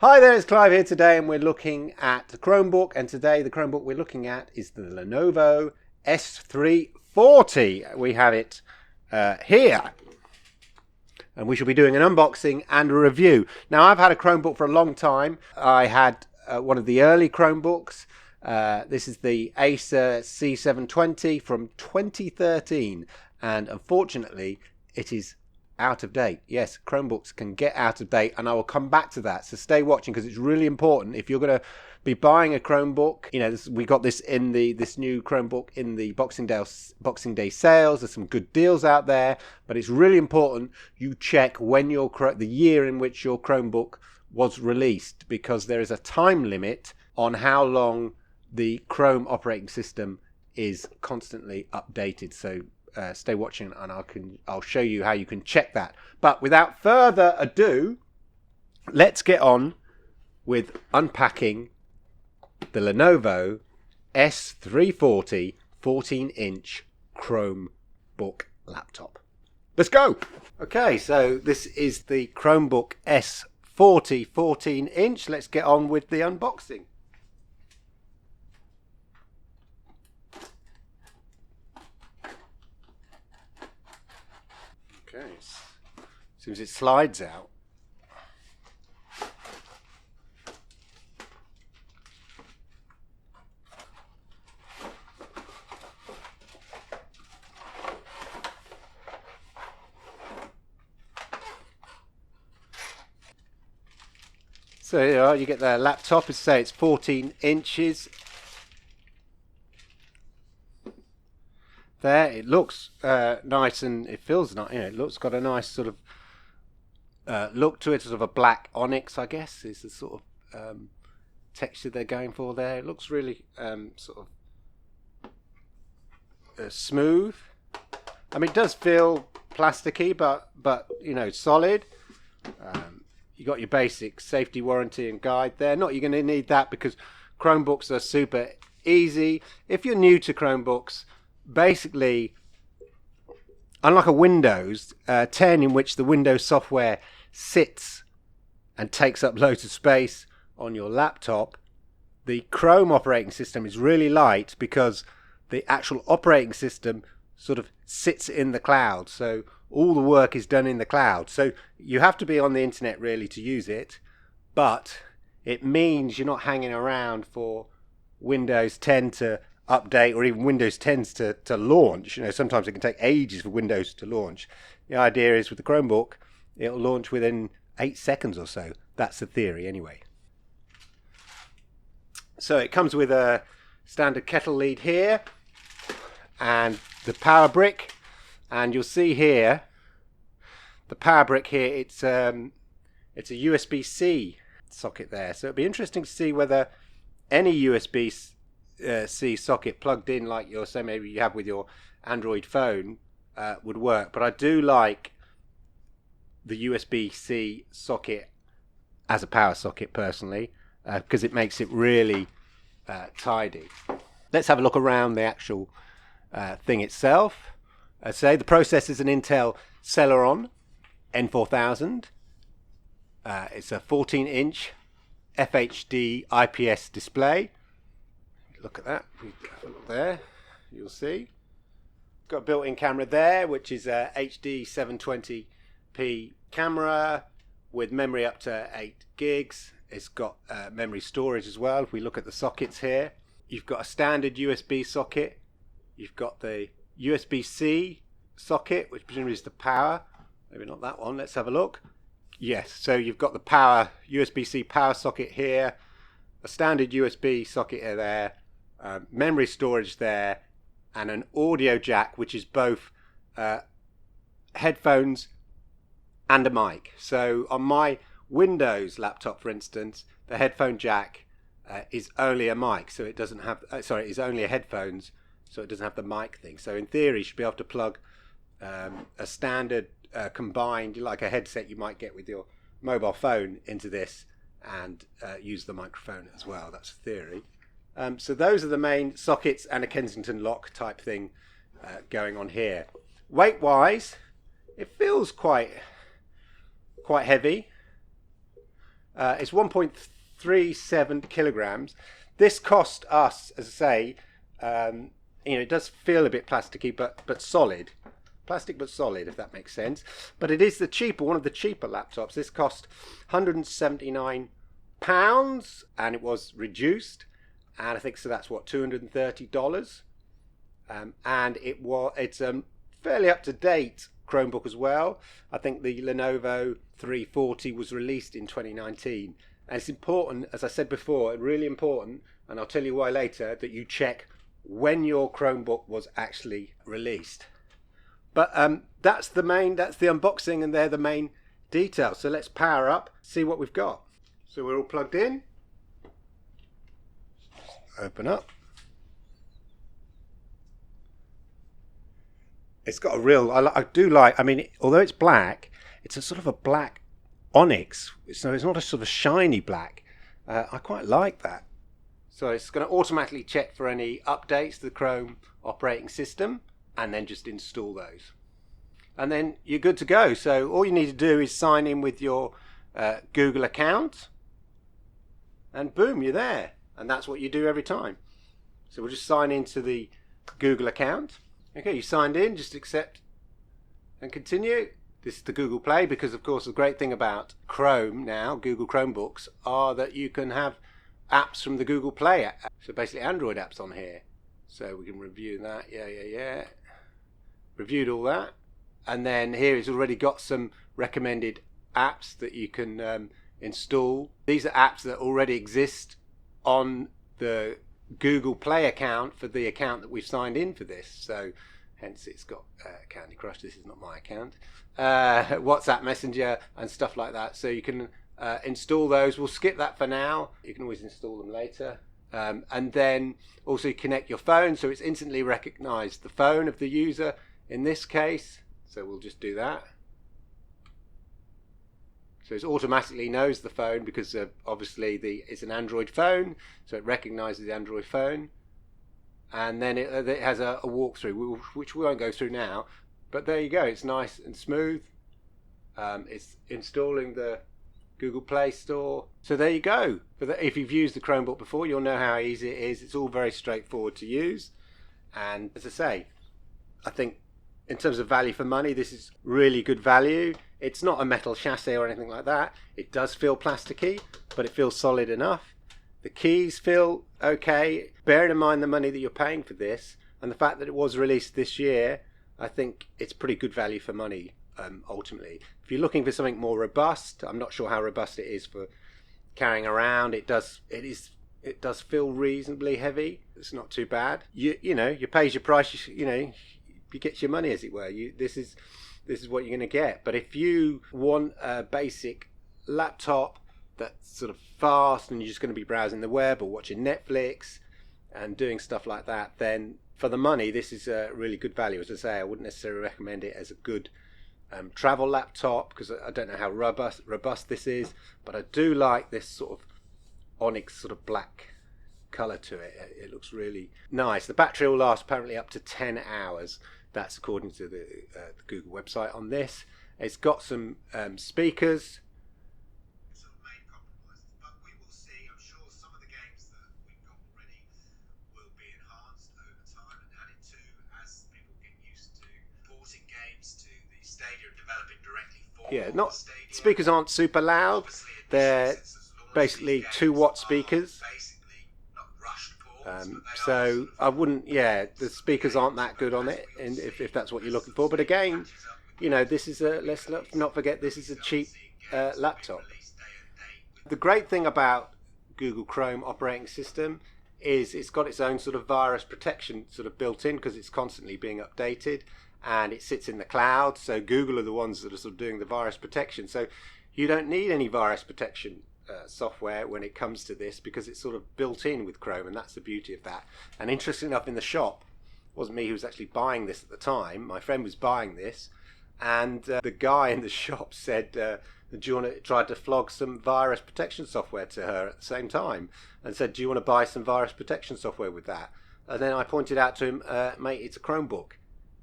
Hi there, it's Clive here today, and we're looking at the Chromebook, and today the Chromebook we're looking at is the Lenovo S340. We have it here, and we shall be doing an unboxing and a review. Now, I've had a Chromebook for a long time. I had one of the early Chromebooks. This is the Acer C720 from 2013, and unfortunately it is out of date. Yes, Chromebooks can get out of date, and I will come back to that. So stay watching, because it's really important. If you're going to be buying a Chromebook, you know, we got this in this new Chromebook in the Boxing Day sales. There's some good deals out there, but it's really important you check when the year in which your Chromebook was released, because there is a time limit on how long the Chrome operating system is constantly updated. So stay watching, and I'll show you how you can check that. But without further ado, let's get on with unpacking the Lenovo S340 14-inch Chromebook laptop. Let's go! Okay, so this is the Chromebook S40 14-inch. Let's get on with the unboxing. Okay, seems it slides out. So you get the laptop, as say it's 14 inches. There, it looks nice, and it feels nice. You know, it looks got a nice sort of look to it, sort of a black onyx, I guess, is the sort of texture they're going for there. It looks really sort of smooth. I mean, it does feel plasticky, but you know, solid. You got your basic safety warranty and guide there. Not you're going to need that, because Chromebooks are super easy. If you're new to Chromebooks, basically, unlike a Windows 10, in which the Windows software sits and takes up loads of space on your laptop, the Chrome operating system is really light, because the actual operating system sort of sits in the cloud. So all the work is done in the cloud. So you have to be on the internet really to use it, but it means you're not hanging around for Windows 10 to update, or even Windows 10s to launch. You know, sometimes it can take ages for Windows to launch. The idea is with the Chromebook, it'll launch within 8 seconds or so. That's the theory anyway. So it comes with a standard kettle lead here, and the power brick, and you'll see here the power brick here, it's a USB-C socket there. So it'll be interesting to see whether any USB-C socket plugged in, like say maybe you have with your Android phone, would work. But I do like the USB-C socket as a power socket personally, because it makes it really tidy. Let's have a look around the actual thing itself. Say the processor is an Intel Celeron N4000. It's a 14-inch FHD IPS display. Look at that. Look there, you'll see. Got a built-in camera there, which is a HD 720p camera with memory up to 8 gigs. It's got memory storage as well. If we look at the sockets here, you've got a standard USB socket. You've got the USB-C socket, which presumably is the power. Maybe not that one. Let's have a look. Yes, so you've got the power USB-C power socket here, a standard USB socket here there, memory storage there, and an audio jack, which is both headphones and a mic. So on my Windows laptop, for instance, the headphone jack is only a mic, so it doesn't have it's only a headphones, so it doesn't have the mic thing. So in theory, you should be able to plug a standard combined, like a headset you might get with your mobile phone, into this, and use the microphone as well. That's the theory. So those are the main sockets, and a Kensington lock type thing going on here. Weight wise, it feels quite heavy. It's 1.37 kilograms. This cost us, as I say, it does feel a bit plasticky, but solid. Plastic but solid, if that makes sense. But it is one of the cheaper laptops. This cost £179, and it was reduced, and I think so. That's what, $230, and it's a fairly up to date Chromebook as well. I think the Lenovo 340 was released in 2019, and it's important, as I said before, really important, and I'll tell you why later, that you check when your Chromebook was actually released. But that's the unboxing, and they're the main details. So let's power up, see what we've got. So we're all plugged in. Open up. It's got a real, I mean, although it's black, it's a sort of a black onyx. So it's not a sort of shiny black. I quite like that. So it's going to automatically check for any updates to the Chrome operating system, and then just install those. And then you're good to go. So all you need to do is sign in with your Google account, and boom, you're there. And that's what you do every time. So we'll just sign into the Google account. Okay, you signed in, just accept and continue. This is the Google Play, because of course the great thing about Chrome now, Google Chromebooks, are that you can have apps from the Google Play. So basically Android apps on here. So we can review that. Yeah. Reviewed all that. And then here it's already got some recommended apps that you can install. These are apps that already exist on the Google Play account for the account that we've signed in for this. So hence it's got Candy Crush. This is not my account. WhatsApp Messenger and stuff like that. So you can install those. We'll skip that for now. You can always install them later. And then also connect your phone, so it's instantly recognized the phone of the user in this case. So we'll just do that. So it automatically knows the phone, because obviously it's an Android phone, so it recognizes the Android phone. And then it has a walkthrough, which we won't go through now. But there you go. It's nice and smooth. It's installing the Google Play Store. So there you go. If you've used the Chromebook before, you'll know how easy it is. It's all very straightforward to use. And as I say, I think in terms of value for money, this is really good value. It's not a metal chassis or anything like that. It does feel plasticky, but it feels solid enough. The keys feel okay. Bearing in mind the money that you're paying for this, and the fact that it was released this year, I think it's pretty good value for money. Ultimately, if you're looking for something more robust, I'm not sure how robust it is for carrying around. It does feel reasonably heavy. It's not too bad. You pay your price. You get your money, as it were. This is what you're going to get. But if you want a basic laptop that's sort of fast, and you're just going to be browsing the web or watching Netflix and doing stuff like that, then for the money, this is a really good value. As I say, I wouldn't necessarily recommend it as a good travel laptop, because I don't know how robust this is, but I do like this sort of onyx sort of black colour to it. It looks really nice. The battery will last apparently up to 10 hours. That's according to the Google website on this. It's got some speakers. Some main compromises, but we will see. I'm sure some of the games that we've got already will be enhanced over time and added to as people get used to porting games to the Stadia and developing directly for Stadia. Speakers aren't super loud. They're basically 2-watt speakers. So I wouldn't, the speakers aren't that good on it, and if that's what you're looking for. But again, this is let's not forget, this is a cheap laptop. The great thing about Google Chrome operating system is it's got its own sort of virus protection sort of built in, because it's constantly being updated, and it sits in the cloud. So Google are the ones that are sort of doing the virus protection. So you don't need any virus protection software when it comes to this, because it's sort of built in with Chrome, and that's the beauty of that. And interesting enough, in the shop, it wasn't me who was actually buying this at the time. My friend was buying this, and the guy in the shop said, do you want to try to flog some virus protection software to her at the same time, and said, do you want to buy some virus protection software with that? And then I pointed out to him, mate, it's a Chromebook,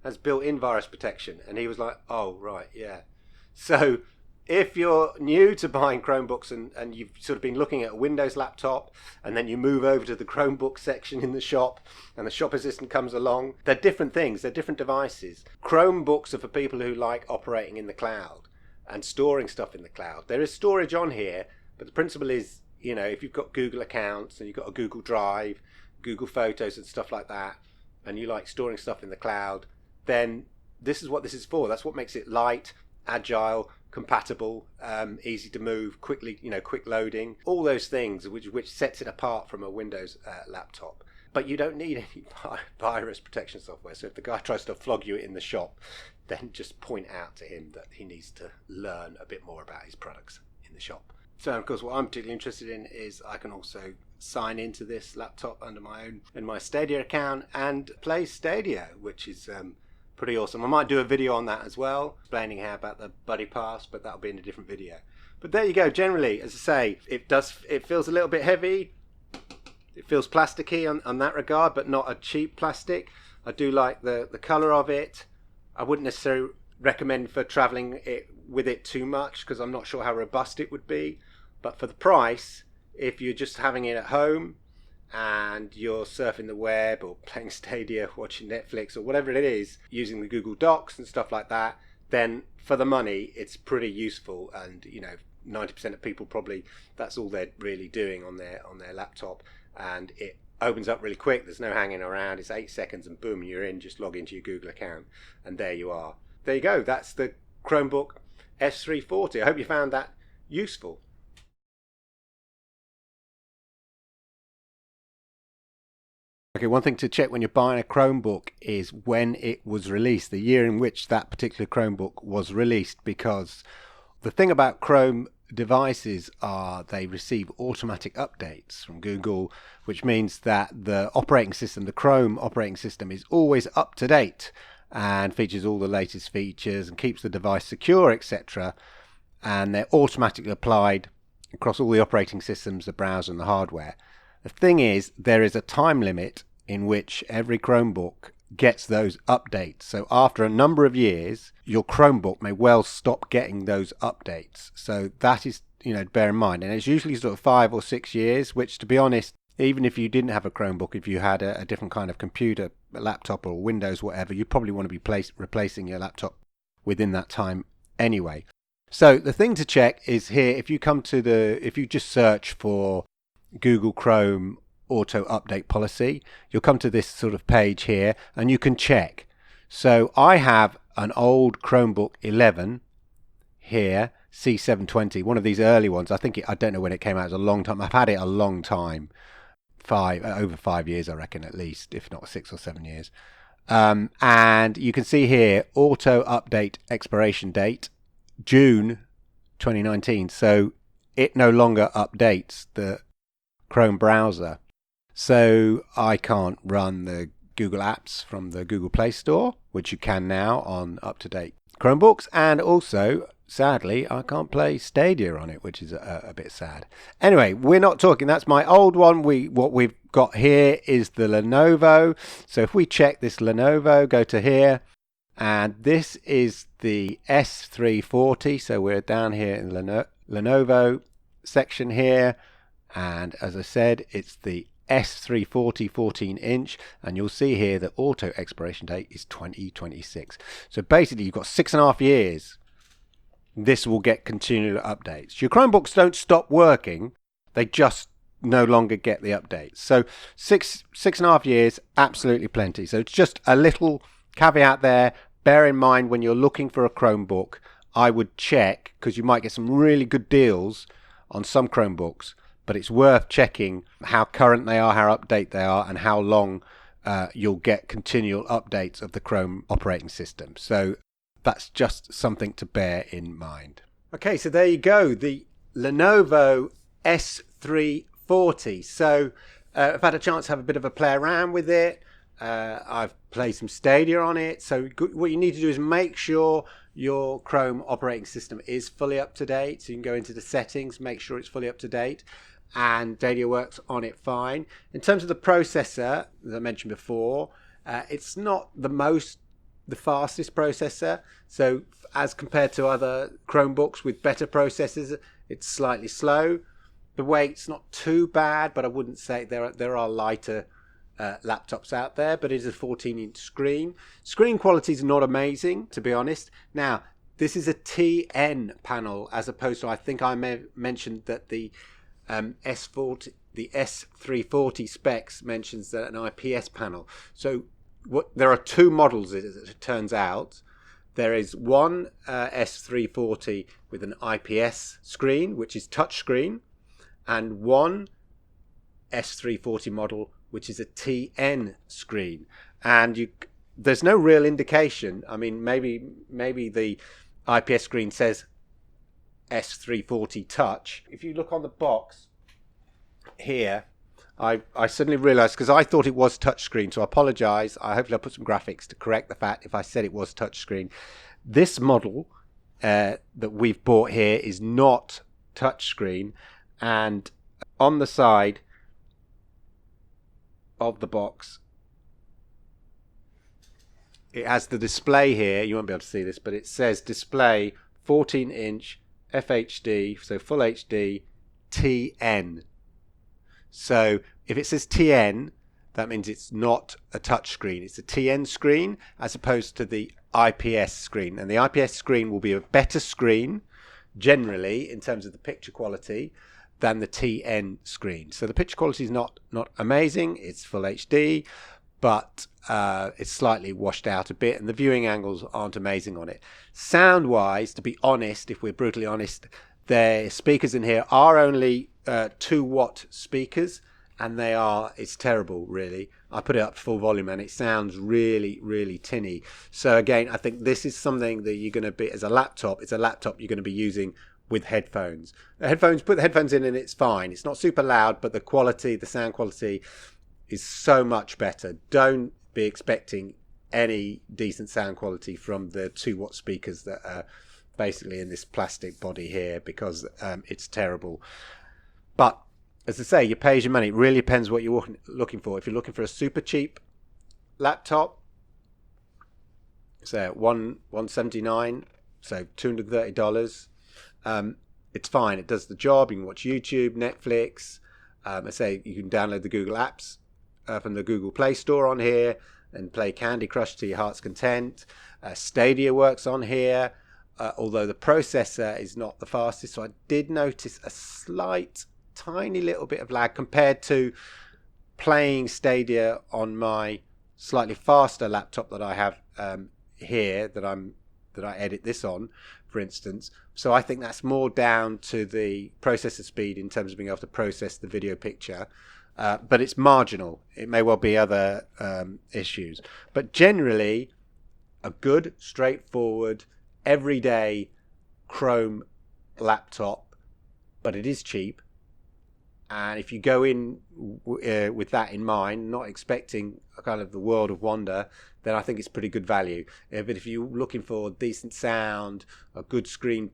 has built-in virus protection. And he was like, oh right, yeah. So if you're new to buying Chromebooks and you've sort of been looking at a Windows laptop and then you move over to the Chromebook section in the shop and the shop assistant comes along, they're different things, they're different devices. Chromebooks are for people who like operating in the cloud and storing stuff in the cloud. There is storage on here, but the principle is, you know, if you've got Google accounts and you've got a Google Drive, Google Photos and stuff like that, and you like storing stuff in the cloud, then this is what this is for. That's what makes it light, agile, compatible, easy to move, quickly, you know, quick loading, all those things which sets it apart from a Windows laptop. But you don't need any virus protection software. So if the guy tries to flog you in the shop, then just point out to him that he needs to learn a bit more about his products in the shop. So of course what I'm particularly interested in is I can also sign into this laptop under my own and my Stadia account and play Stadia, which is pretty awesome. I might do a video on that as well, explaining how about the Buddy Pass, but that'll be in a different video. But there you go. Generally, as I say, it feels a little bit heavy. It feels plasticky on that regard, but not a cheap plastic. I do like the colour of it. I wouldn't necessarily recommend for travelling with it too much because I'm not sure how robust it would be. But for the price, if you're just having it at home and you're surfing the web or playing Stadia, watching Netflix or whatever it is, using the Google Docs and stuff like that, then for the money, it's pretty useful. And, you know, 90% of people probably, that's all they're really doing on their laptop. And it opens up really quick. There's no hanging around. It's 8 seconds and boom, you're in. Just log into your Google account and there you are. There you go. That's the Chromebook S340. I hope you found that useful. Okay, one thing to check when you're buying a Chromebook is when it was released, the year in which that particular Chromebook was released, because the thing about Chrome devices are they receive automatic updates from Google, which means that the operating system, the Chrome operating system, is always up to date and features all the latest features and keeps the device secure, etc. And they're automatically applied across all the operating systems, the browser and the hardware. The thing is, there is a time limit in which every Chromebook gets those updates. So after a number of years, your Chromebook may well stop getting those updates. So that is, you know, bear in mind. And it's usually sort of 5 or 6 years, which, to be honest, even if you didn't have a Chromebook, if you had a different kind of computer, a laptop or Windows, whatever, you probably want to be replacing your laptop within that time anyway. So the thing to check is here, if you just search for Google Chrome auto update policy, you'll come to this sort of page here and you can check. So I have an old Chromebook 11 here, C720, one of these early ones. I don't know when it came out. It was a long time. I've had it a long time, over 5 years, I reckon, at least, if not 6 or 7 years. And you can see here, auto update expiration date, June 2019. So it no longer updates the Chrome browser. So I can't run the Google apps from the Google Play Store, which you can now on up-to-date Chromebooks. And also, sadly, I can't play Stadia on it, which is a bit sad. Anyway, we're not talking. That's my old one. What we've got here is the Lenovo. So if we check this Lenovo, go to here, and this is the S340. So we're down here in the Lenovo section here. And as I said, it's the S340 14-inch, and you'll see here the auto expiration date is 2026. So basically, you've got 6.5 years. This will get continual updates. Your Chromebooks don't stop working; they just no longer get the updates. So 6.5 years, absolutely plenty. So it's just a little caveat there. Bear in mind when you're looking for a Chromebook, I would check, because you might get some really good deals on some Chromebooks. But it's worth checking how current they are, how up to date they are, and how long you'll get continual updates of the Chrome operating system. So that's just something to bear in mind. Okay, so there you go, the Lenovo S340. So I've had a chance to have a bit of a play around with it. I've played some Stadia on it. So what you need to do is make sure your Chrome operating system is fully up to date. So you can go into the settings, make sure it's fully up to date. And Stadia works on it fine. In terms of the processor, as I mentioned before, it's not the most the fastest processor. So as compared to other Chromebooks with better processors, it's slightly slow. The weight's not too bad, but I wouldn't say there are lighter laptops out there, but it is a 14-inch screen. Screen quality is not amazing, to be honest. Now, this is a TN panel, as opposed to, I think I may have mentioned that the S340 specs mentions that an IPS panel. So there are two models, as it turns out. There is one S340 with an IPS screen, which is touchscreen, and one S340 model which is a TN screen. And there's no real indication. I mean, maybe the IPS screen says S340 Touch. If you look on the box here, I suddenly realised, because I thought it was touchscreen, so I apologise. Hopefully I'll put some graphics to correct the fact if I said it was touchscreen. This model that we've bought here is not touchscreen, and on the side of the box it has the display here. You won't be able to see this, but it says display 14-inch FHD, so full HD TN. So if it says TN, that means it's not a touch screen. It's a TN screen as opposed to the IPS screen. And the IPS screen will be a better screen generally in terms of the picture quality than the TN screen. So the picture quality is not amazing. It's full HD, but it's slightly washed out a bit, and the viewing angles aren't amazing on it. Sound-wise, to be honest, if we're brutally honest, the speakers in here are only 2-watt speakers, and it's terrible, really. I put it up to full volume and it sounds really, really tinny. So again, I think this is something that you're going to be, as a laptop, it's a laptop you're going to be using with headphones. Put the headphones in and it's fine. It's not super loud, but the sound quality is so much better. Don't be expecting any decent sound quality from the 2-watt speakers that are basically in this plastic body here, because it's terrible. But as I say, you pay as your money. It really depends what you're looking for. If you're looking for a super cheap laptop, say $179, so $230, it's fine. It does the job. You can watch YouTube, Netflix. I say you can download the Google apps from the Google Play Store on here and play Candy Crush to your heart's content. Stadia works on here, although the processor is not the fastest. So I did notice a slight, tiny little bit of lag compared to playing Stadia on my slightly faster laptop that I have here, that I edit this on, for instance. So I think that's more down to the processor speed in terms of being able to process the video picture. But it's marginal. It may well be other issues. But generally, a good, straightforward, everyday Chrome laptop, but it is cheap. And if you go in with that in mind, not expecting a kind of the world of wonder, then I think it's pretty good value. But if you're looking for decent sound, a good screen,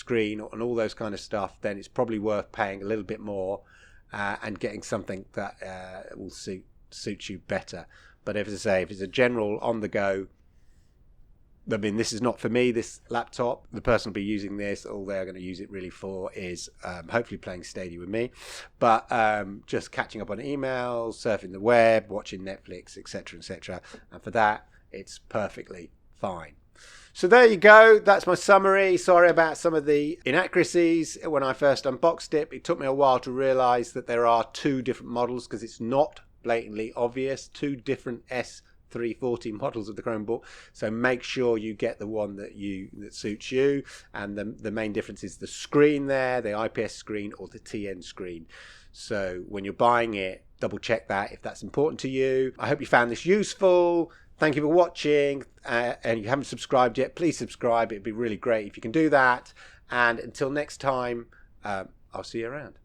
and all those kind of stuff, then it's probably worth paying a little bit more and getting something that will suit you better. But if it's a general on the go, I mean, this is not for me, this laptop. The person will be using this, all they're going to use it really for is hopefully playing Stadia with me, but just catching up on emails, surfing the web, watching Netflix, etc. And for that, it's perfectly fine. So there you go. That's my summary. Sorry about some of the inaccuracies when I first unboxed it. It took me a while to realize that there are two different models, because it's not blatantly obvious. Two different S340 models of the Chromebook. So make sure you get the one that suits you. And the main difference is the screen there, the IPS screen or the TN screen. So when you're buying it, double check that if that's important to you. I hope you found this useful. Thank you for watching, and if you haven't subscribed yet, please subscribe. It'd be really great if you can do that. And until next time, I'll see you around.